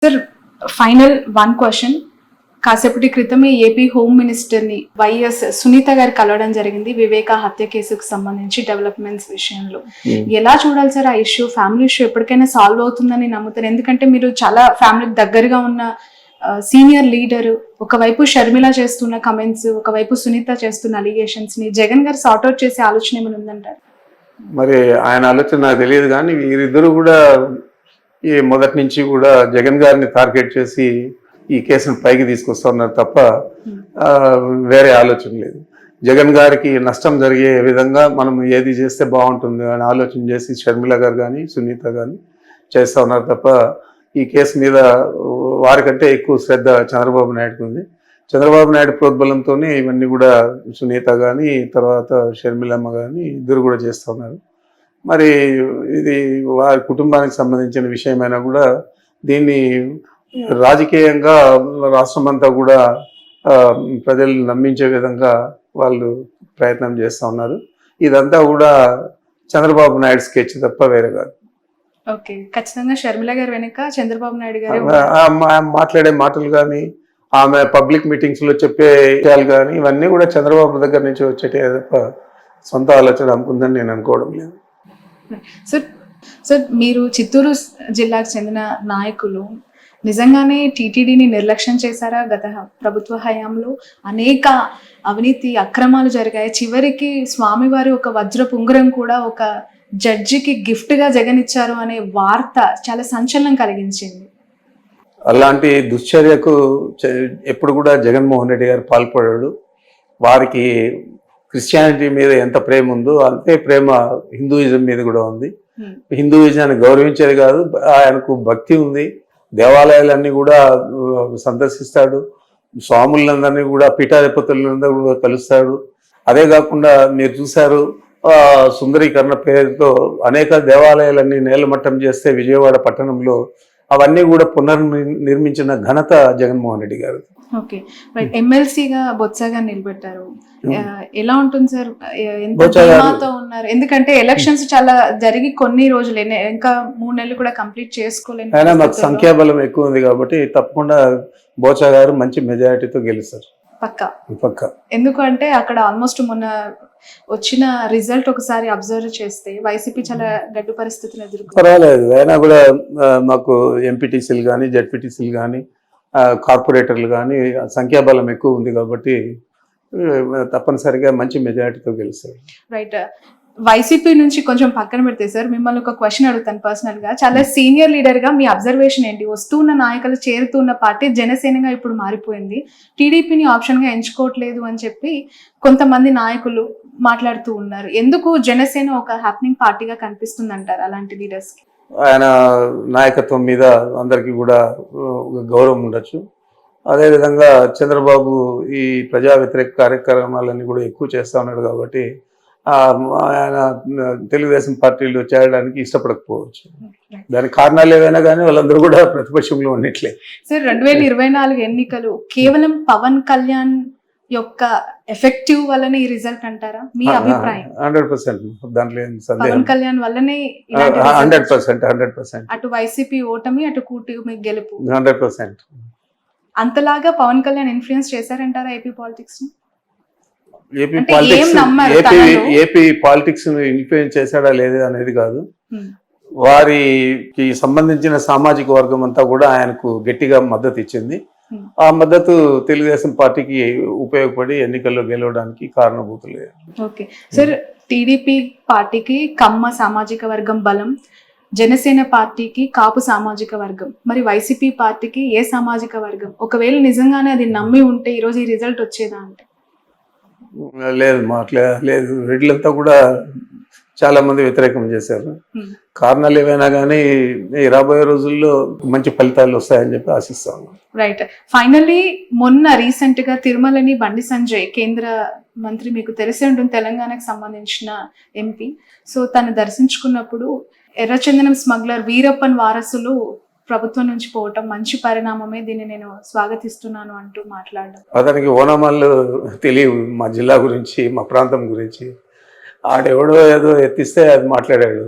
Sir final one question. కాసేపటి క్రితమే AP home మినిస్టర్ని వైఎస్ సునీత గారు కలవడం జరిగింది వివేక హత్య కేసుకు సంబంధించి డెవలప్మెంట్స్ విషయంలో. ఎలా చూడాలి సార్ ఆ ఇష్యూ? ఫ్యామిలీ ఇష్యూ ఎప్పటికైనా సాల్వ్ అవుతుందని నమ్ముతారు? ఎందుకంటే మీరు చాలా ఫ్యామిలీకి దగ్గరగా ఉన్న సీనియర్ లీడర్. ఒకవైపు షర్మిల చేస్తున్న కమెంట్స్, ఒకవైపు సునీత చేస్తున్న అలిగేషన్స్ ని జగన్ గారు సార్ట్అవుట్ చేసే ఆలోచన ఏమైనా ఉందంటారు? మరి ఆయన ఆలోచన నాకు తెలియదు, కానీ వీరిద్దరూ కూడా ఈ మొదటి నుంచి కూడా జగన్ గారిని టార్గెట్ చేసి ఈ కేసును పైకి తీసుకొస్తా ఉన్నారు తప్ప వేరే ఆలోచన లేదు. జగన్ గారికి నష్టం జరిగే విధంగా మనం ఏది చేస్తే బాగుంటుంది అని ఆలోచన చేసి షర్మిల గారు కానీ సునీత కానీ చేస్తూ ఉన్నారు తప్ప ఈ కేసు మీద వారికంటే ఎక్కువ శ్రద్ధ చంద్రబాబు నాయుడుకి ఉంది. చంద్రబాబు నాయుడు ప్రోద్బలంతోనే ఇవన్నీ కూడా సునీత కానీ తర్వాత షర్మిలమ్మ కానీ ఇద్దరు కూడా చేస్తూ ఉన్నారు. మరి ఇది వారి కుటుంబానికి సంబంధించిన విషయమైనా కూడా దీన్ని రాజకీయంగా రాష్ట్రమంతా కూడా ప్రజల్ని నమ్మించే విధంగా వాళ్ళు ప్రయత్నం చేస్తూ ఉన్నారు. ఇదంతా కూడా చంద్రబాబు నాయుడు స్కెచ్ తప్ప వేరే కాదు. ఓకే, ఖచ్చితంగా షర్మిల గారు వెనుక చంద్రబాబు నాయుడు గారు మాట్లాడే మాటలు కానీ ఆమె పబ్లిక్ మీటింగ్స్ లో చెప్పే విషయాలు కానీ ఇవన్నీ కూడా చంద్రబాబు దగ్గర నుంచి వచ్చేటే తప్ప సొంత ఆలోచన అనుకుందని నేను అనుకోవడం లేదు. సార్ మీరు చిత్తూరు జిల్లాకు చెందిన నాయకులు నిజంగానే టీటీడీని నిర్లక్ష్యం చేశారా? గత ప్రభుత్వ హయాంలో అనేక అవినీతి అక్రమాలు జరిగాయి. చివరికి స్వామివారి ఒక వజ్రపు ఉంగరం కూడా ఒక జడ్జికి గిఫ్ట్ గా జగన్ ఇచ్చారు అనే వార్త చాలా సంచలనం కలిగించింది. అలాంటి దుశ్చర్యకు ఎప్పుడు కూడా జగన్మోహన్ రెడ్డి గారు పాల్పడాడు. వారికి క్రిస్టియానిటీ మీద ఎంత ప్రేమ ఉందో అంతే ప్రేమ హిందూయిజం మీద కూడా ఉంది. హిందూయిజాన్ని గౌరవించేది కాదు, ఆయనకు భక్తి ఉంది. దేవాలయాలన్నీ కూడా సందర్శిస్తాడు, స్వాములందరినీ కూడా పీఠాధిపతులందరూ కూడా కలుస్తాడు. అదే కాకుండా మీరు చూశారు, సుందరీకరణ పేరుతో అనేక దేవాలయాలన్నీ నేలమట్టం చేస్తే విజయవాడ పట్టణంలో అవన్నీ కూడా పునర్నిర్మించిన ఘనత జగన్మోహన్ రెడ్డి గారు. ఓకే, ఎమ్మెల్సీగా బొత్సగా నిలబెట్టారు. ఎలా ఉంటుంది సార్? ఉన్నారు ఎందుకంటే ఎలక్షన్స్ చాలా జరిగి కొన్ని రోజులు, ఇంకా 3 నెలలు కూడా కంప్లీట్ చేసుకోలేదు. అయినా మాకు సంఖ్యాబలం ఎక్కువ ఉంది కాబట్టి తప్పకుండా బోచా గారు మంచి మెజారిటీతో గెలుస్తారు పక్క. ఎందుకంటే అక్కడ ఆల్మోస్ట్ మొన్న వచ్చిన రిజల్ట్ ఒకసారి అబ్జర్వ్ చేస్తే వైసీపీ చాలా గడ్డు పరిస్థితులు ఎదుర్కొంది. పర్వాలేదు, అయినా కూడా మాకు ఎంపీటీసీలు కానీ జెడ్పీటీసీలు కానీ కార్పొరేటర్లు కానీ సంఖ్యాబలం ఎక్కువ ఉంది కాబట్టి తప్పనిసరిగా మంచి మెజారిటీతో గెలుస్తారు. రైట్. వైసీపీ నుంచి కొంచెం పక్కన పెడితే సార్, మిమ్మల్ని ఒక క్వశ్చన్ అడుగుతాను పర్సనల్ గా. చాలా సీనియర్ లీడర్ గా మీ అబ్జర్వేషన్ ఏంటి? వస్తున్న నాయకులు చేరుతున్న పార్టీ జనసేనగా ఇప్పుడు మారిపోయింది, టీడీపీని ఆప్షన్ గా ఎంచుకోవట్లేదు అని చెప్పి కొంతమంది నాయకులు మాట్లాడుతూ ఉన్నారు. ఎందుకు జనసేన ఒక హ్యాపెనింగ్ పార్టీగా కనిపిస్తుంది అంటారు అలాంటి లీడర్స్ కి? ఆయన నాయకత్వం మీద అందరికీ కూడా గౌరవం ఉండొచ్చు. అదేవిధంగా చంద్రబాబు ఈ ప్రజా వ్యతిరేక కార్యక్రమాలన్నీ కూడా ఎక్కువ చేస్తూ ఉన్నాడు కాబట్టి ఆయన తెలుగుదేశం పార్టీలో చేరడానికి ఇష్టపడకపోవచ్చు. దానికి కారణాలు ఏవైనా కానీ వాళ్ళందరూ కూడా ప్రతిపక్షంలో ఉన్నట్లే. సార్ 2024 ఎన్నికలు కేవలం పవన్ కళ్యాణ్ యొక్క ఎఫెక్టివ్ వల్లనే ఈ రిజల్ట్ అంటారా? మీ అభిప్రాయం? 100%. దాంట్లో పవన్ కళ్యాణ్ వల్లనే 100%. అటు వైసీపీ ఓటమి, అటు కూటమి గెలుపు 100%. అంతలాగా పవన్ కళ్యాణ్ ఇన్ఫ్లుయెన్స్ చేశారంటారా AP politics? AP politics influence చేశాడా లేదా అనేది కాదు, వారికి సంబంధించిన సామాజిక వర్గం అంతా కూడా ఆయనకు గట్టిగా మద్దతు ఇచ్చింది. ఆ మద్దతు తెలుగుదేశం పార్టీకి ఉపయోగపడి ఎన్నికల్లో గెలవడానికి కారణభూతులే. ఓకే సార్, టీడీపీ పార్టీకి కమ్మ సామాజిక వర్గం బలం, జనసేన పార్టీకి కాపు సామాజిక వర్గం, మరి వైసీపీ పార్టీకి ఏ సామాజిక వర్గం? ఒకవేళ నిజంగానే అది నమ్మి ఉంటే ఈరోజు ఈ రిజల్ట్ వచ్చేదా అంటే? లేదు, రెడ్లంతా కూడా చాలా మంది వ్యతిరేకం చేశారు. కారణాలు ఏవైనా కానీ రాబోయే రోజుల్లో మంచి ఫలితాలు వస్తాయని చెప్పి ఆశిస్తాను. రైట్. ఫైనల్లీ మొన్న రీసెంట్ గా తిరుమలని బండి సంజయ్, కేంద్ర మంత్రి, మీకు తెలిసి ఉంటుంది, తెలంగాణకు సంబంధించిన ఎంపీ. సో తను దర్శించుకున్నప్పుడు ఎర్రచందనం స్మగ్లర్ వీరప్పన్ వారసులు ప్రభుత్వం నుంచి పోవటం మంచి పరిణామమే, దీన్ని నేను స్వాగతిస్తున్నాను అంటూ మాట్లాడడం. అతనికి ఓనమాలు తెలియదు మా జిల్లా గురించి, మా ప్రాంతం గురించి. ఆడెవడో ఏదో ఎత్తిస్తే అది మాట్లాడాడు.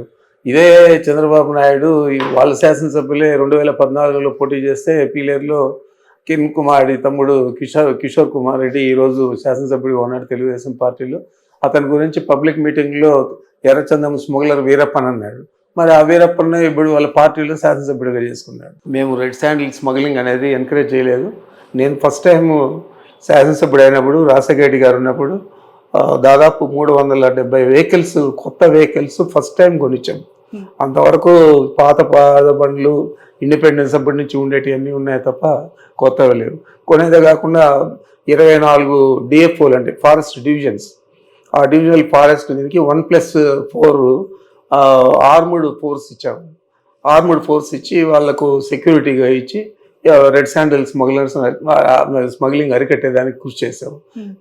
ఇదే చంద్రబాబు నాయుడు వాళ్ళ శాసనసభ్యులే 2014లో పోటీ చేస్తే పీలేరులో కిరణ్ కుమార్ రెడ్డి తమ్ముడు కిషోర్ కుమార్ రెడ్డి ఈరోజు శాసనసభ్యుడిగా ఉన్నాడు తెలుగుదేశం పార్టీలో. అతని గురించి పబ్లిక్ మీటింగ్లో ఎర్రచందం స్మగ్లర్ వీరప్పన్ అన్నాడు. మరి ఆ వీరప్పన్ ఇప్పుడు వాళ్ళ పార్టీలో శాసనసభ్యుడిగా చేసుకున్నాడు. మేము రెడ్ శాండిల్ స్మగ్లింగ్ అనేది ఎంకరేజ్ చేయలేదు. నేను ఫస్ట్ టైం శాసనసభ్యుడు అయినప్పుడు రాజశేఖర రెడ్డి గారు ఉన్నప్పుడు దాదాపు 370 వెహికల్స్, కొత్త వెహికల్స్ ఫస్ట్ టైం కొనిచ్చాం. అంతవరకు పాత బండ్లు ఇండిపెండెన్స్ అప్పటి నుంచి ఉండేటివన్నీ ఉన్నాయి తప్ప కొత్తవి లేవు. కొనేదే కాకుండా 24 డిఎఫ్ఓలు అంటే ఫారెస్ట్ డివిజన్స్, ఆ డివిజనల్ ఫారెస్ట్ దీనికి 1+4 ఆర్మ్డ్ ఫోర్స్ ఇచ్చాము. ఆర్మ్డ్ ఫోర్స్ ఇచ్చి వాళ్లకు సెక్యూరిటీగా ఇచ్చి రెడ్ శాండిల్ స్మగ్లింగ్ అరికట్టేదానికి కృషి చేసాము.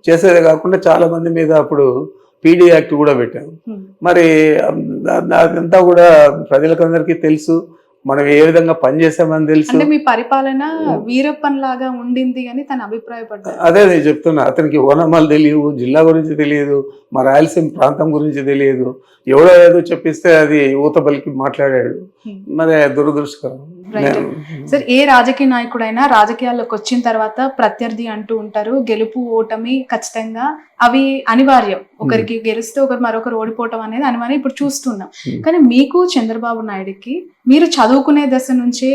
చేసేదే కాకుండా చాలా మంది మీద అప్పుడు పీడీ యాక్ట్ కూడా పెట్టాము. మరి అదంతా కూడా ప్రజలకందరికీ తెలుసు, మనం ఏ విధంగా పనిచేసామని తెలుసు. అంటే మీ పరిపాలన వీరప్పన్ లాగా ఉండింది అని తన అభిప్రాయపడ్డారు. అదే నేను చెప్తున్నా, అతనికి ఓనమాలు తెలియదు, జిల్లా గురించి తెలియదు, మా రాయలసీమ ప్రాంతం గురించి తెలియదు. ఎవడో ఏదో చెప్పిస్తే అది ఊతబలికి మాట్లాడాడు. మరి దురదృష్టకరం. సార్, ఏ రాజకీయ నాయకుడైనా రాజకీయాల్లోకి వచ్చిన తర్వాత ప్రత్యర్థి అంటూ ఉంటారు. గెలుపు ఓటమి ఖచ్చితంగా అవి అనివార్యం. ఒకరికి గెలిస్తే మరొకరు ఓడిపోవటం అనేది అనివార్యం. ఇప్పుడు చూస్తున్నాం. కానీ మీకు చంద్రబాబు నాయుడుకి మీరు చదువుకునే దశ నుంచే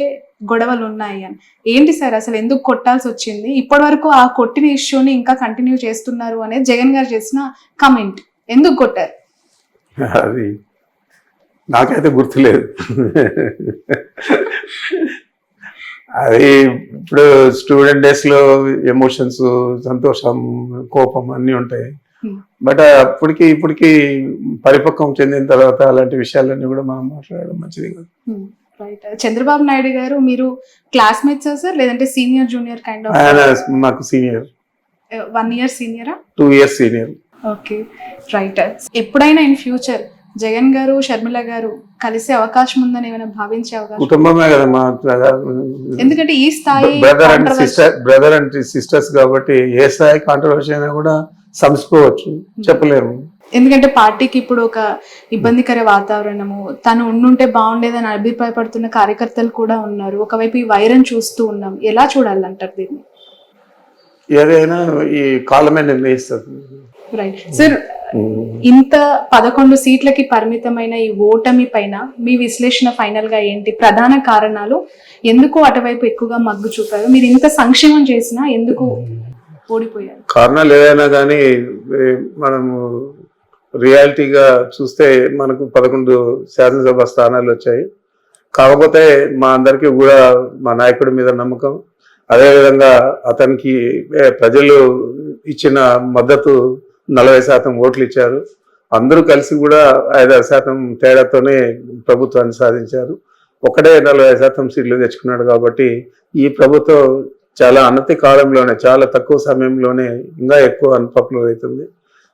గొడవలు ఉన్నాయి అని ఏంటి సార్? అసలు ఎందుకు కొట్టాల్సి వచ్చింది? ఇప్పటి వరకు ఆ కొట్టిన ఇష్యూని ఇంకా కంటిన్యూ చేస్తున్నారు అనేది జగన్ గారు చేసిన కమెంట్. ఎందుకు కొట్టారు? అది నాకైతే గుర్తులేదు. అది ఇప్పుడు స్టూడెంట్ డేస్లో ఎమోషన్స్, సంతోషం, కోపం అన్నీ ఉంటాయి. బట్ ఇప్పటికి పరిపక్వం చెందిన తర్వాత అలాంటి విషయాలన్నీ కూడా మనం మాట్లాడడం మంచిది కాదు. చంద్రబాబు నాయుడు గారు మీరు క్లాస్మేట్సా సార్, లేదంటే సీనియర్ జూనియర్ కైండ్ ఆఫ్? ఆయన మాకు senior. 1 year సీనియరా? 2 years senior. Okay, right. ఎప్పుడైనా ఇన్ ఫ్యూచర్ జగన్ గారు, షర్మిల గారు కలిసే అవకాశం ఉందని ఏమైనా భావించే అవకాశం? కుటుంబమే కదా మా, ఎందుకంటే ఈ స్థాయి బ్రదర్ అండ్ సిస్టర్స్ కాబట్టి ఏ స్థాయి కాంట్రవర్సీ అయినా కూడా సంస్కోవచ్చు, చెప్పలేము. ఎందుకంటే పార్టీకి ఇప్పుడు ఒక ఇబ్బందికర వాతావరణము, తను ఉండుంటే బాగుండేదని అభిప్రాయపడుతున్న కార్యకర్తలు కూడా ఉన్నారు. ఒకవైపు ఈ వైరం చూస్తూ ఉన్నాం. ఎలా చూడాలంటారు దీన్ని? ఏదైనా ఈ కాలమే నిర్ణయిస్తుంది. రైట్ సార్, ఇంత 11 సీట్లకి పరిమితమైన ఈ ఓటమి పైన మీ విశ్లేషణ ఫైనల్ గా ఏంటి? ప్రధాన కారణాలు, ఎందుకు అటువైపు ఎక్కువగా మగ్గు చూపారు? మీరు ఇంత సంక్షేమం చేసినా ఎందుకు ఓడిపోయారు? కారణాలు ఏదైనా కానీ మనము రియాలిటీగా చూస్తే మనకు 11 శాసనసభ స్థానాలు వచ్చాయి. కాకపోతే మా అందరికీ కూడా మా నాయకుడి మీద నమ్మకం, అదేవిధంగా అతనికి ప్రజలు ఇచ్చిన మద్దతు 40% ఓట్లు ఇచ్చారు. అందరూ కలిసి కూడా 5-6% తేడాతోనే ప్రభుత్వాన్ని సాధించారు. ఒకటే 40% సీట్లు తెచ్చుకున్నాడు. కాబట్టి ఈ ప్రభుత్వం చాలా అనతి కాలంలోనే, చాలా తక్కువ సమయంలోనే ఇంకా ఎక్కువ అన్పాపులర్ అవుతుంది.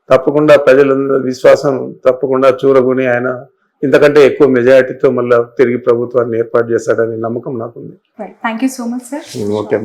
తప్పకుండా ప్రజలందరూ విశ్వాసం తప్పకుండా చూరగొని ఆయన ఇంతకంటే ఎక్కువ మెజారిటీతో మళ్ళీ తిరిగి ప్రభుత్వాన్ని ఏర్పాటు చేస్తాడని నమ్మకం నాకుంది. Thank you so much sir. Okay.